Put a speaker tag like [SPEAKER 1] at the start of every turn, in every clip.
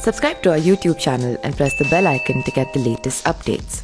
[SPEAKER 1] Subscribe to our YouTube channel and press the bell icon to get the latest updates.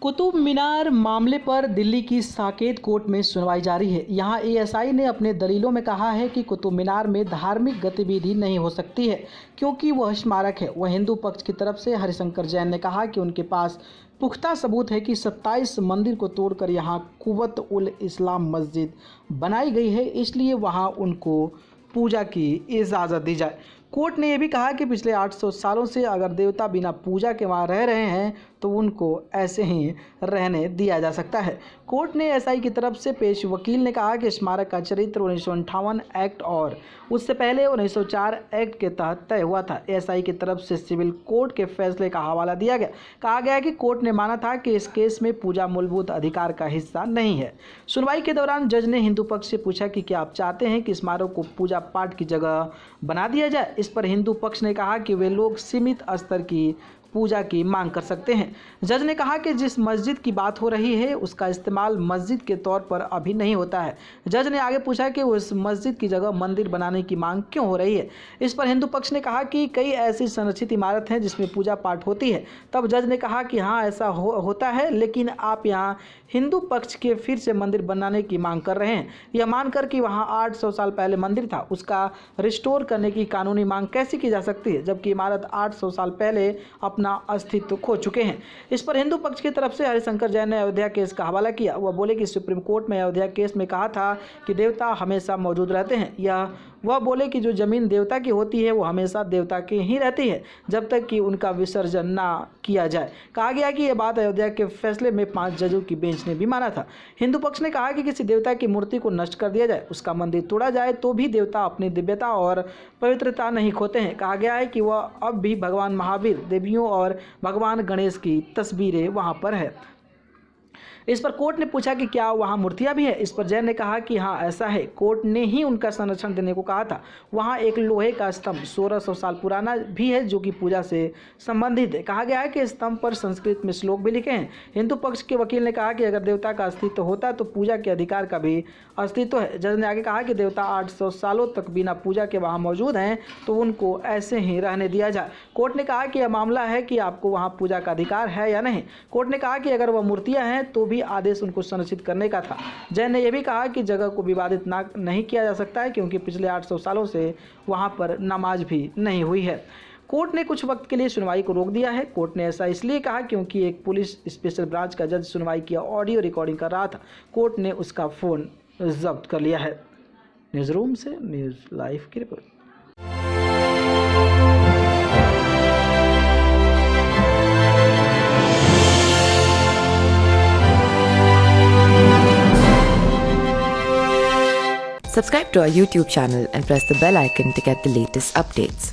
[SPEAKER 2] Qutub Minar मामले पर दिल्ली की Saket court में सुनवाई जारी है। यहां एएसआई ने अपने दलीलों में कहा है कि कुतुब मीनार में धार्मिक गतिविधि नहीं हो सकती है क्योंकि वह स्मारक है। वह हिंदू पक्ष की तरफ से हरिशंकर जैन ने कहा कि उनके पास पुख्ता सबूत है कि 27 मंदिर को तोड़कर यहां कुव्वत उल इस्लाम मस्जिद बनाई गई है, इसलिए वहां उनको पूजा की इजाज़त दी जाए। कोर्ट ने यह भी कहा कि पिछले 800 सालों से अगर देवता बिना पूजा के वहाँ रह रहे हैं तो उनको ऐसे ही रहने दिया जा सकता है। कोर्ट ने एसआई की तरफ से पेश वकील ने कहा कि स्मारक का चरित्र 1958 एक्ट और उससे पहले 1904 एक्ट के तहत तय हुआ था। एसआई की तरफ से सिविल कोर्ट के फैसले का हवाला दिया गया। कहा गया कि कोर्ट ने माना था कि इस केस में पूजा मूलभूत अधिकार का हिस्सा नहीं है। सुनवाई के दौरान जज ने हिंदू पक्ष से पूछा कि क्या आप चाहते हैं कि स्मारक को पूजा पाठ की जगह बना दिया जाए। इस पर हिंदू पक्ष ने कहा कि वे लोग सीमित स्तर की पूजा की मांग कर सकते हैं। जज ने कहा कि जिस मस्जिद की बात हो रही है उसका इस्तेमाल मस्जिद के तौर पर अभी नहीं होता है। जज ने आगे पूछा कि उस मस्जिद की जगह मंदिर बनाने की मांग क्यों हो रही है। इस पर हिंदू पक्ष ने कहा कि कई ऐसी संरक्षित इमारत हैं जिसमें पूजा पाठ होती है। तब जज ने कहा कि हाँ ऐसा होता है, लेकिन आप यहाँ हिंदू पक्ष के फिर से मंदिर बनाने की मांग कर रहे हैं। यह मानकर कि वहाँ 800 साल पहले मंदिर था, उसका रिस्टोर करने की कानूनी मांग कैसी की जा सकती है जबकि इमारत 800 साल पहले अपना अस्तित्व खो चुके हैं। इस पर हिंदू पक्ष की तरफ से हरिशंकर जैन ने अयोध्या केस का हवाला किया। वह बोले कि सुप्रीम कोर्ट में अयोध्या केस में कहा था कि देवता हमेशा मौजूद रहते हैं। वह बोले कि जो जमीन देवता की होती है वो हमेशा देवता की ही रहती है जब तक कि उनका विसर्जन ना किया जाए। कहा गया कि यह बात अयोध्या के फैसले में 5 जजों की बेंच ने भी माना था। हिंदू पक्ष ने कहा कि किसी देवता की मूर्ति को नष्ट कर दिया जाए, उसका मंदिर तोड़ा जाए तो भी देवता अपनी दिव्यता और पवित्रता नहीं खोते हैं। कहा गया है कि वह अब भी भगवान महावीर, देवियों और भगवान गणेश की तस्वीरें वहां पर है। इस पर कोर्ट ने पूछा कि क्या वहाँ मूर्तियाँ भी हैं। इस पर जैन ने कहा कि हाँ ऐसा है। कोर्ट ने ही उनका संरक्षण देने को कहा था। वहाँ एक लोहे का स्तंभ 1600 साल पुराना भी है जो कि पूजा से संबंधित है। कहा गया है कि स्तंभ पर संस्कृत में श्लोक भी लिखे हैं। हिंदू पक्ष के वकील ने कहा कि अगर देवता का अस्तित्व होता तो पूजा के अधिकार का भी अस्तित्व है। जज ने आगे कहा कि देवता 800 सालों तक बिना पूजा के वहाँ मौजूद हैं तो उनको ऐसे ही रहने दिया जाए। कोर्ट ने कहा कि यह मामला है कि आपको वहाँ पूजा का अधिकार है या नहीं। कोर्ट ने कहा कि अगर वह मूर्तियाँ हैं तो आदेश उनको संरक्षित करने का था। जैन ने यह भी कहा कि जगह को विवादित नहीं किया जा सकता है क्योंकि पिछले 800 सालों से वहां पर नमाज भी नहीं हुई है। कोर्ट ने कुछ वक्त के लिए सुनवाई को रोक दिया है। कोर्ट ने ऐसा इसलिए कहा क्योंकि एक पुलिस स्पेशल ब्रांच का जज सुनवाई की ऑडियो रिकॉर्डिंग कर रहा था। कोर्ट ने उसका फ़ोन जब्त कर लिया है। न्यूज़ रूम से न्यूज़ लाइव की report.
[SPEAKER 1] Subscribe to our YouTube channel and press the bell icon to get the latest updates.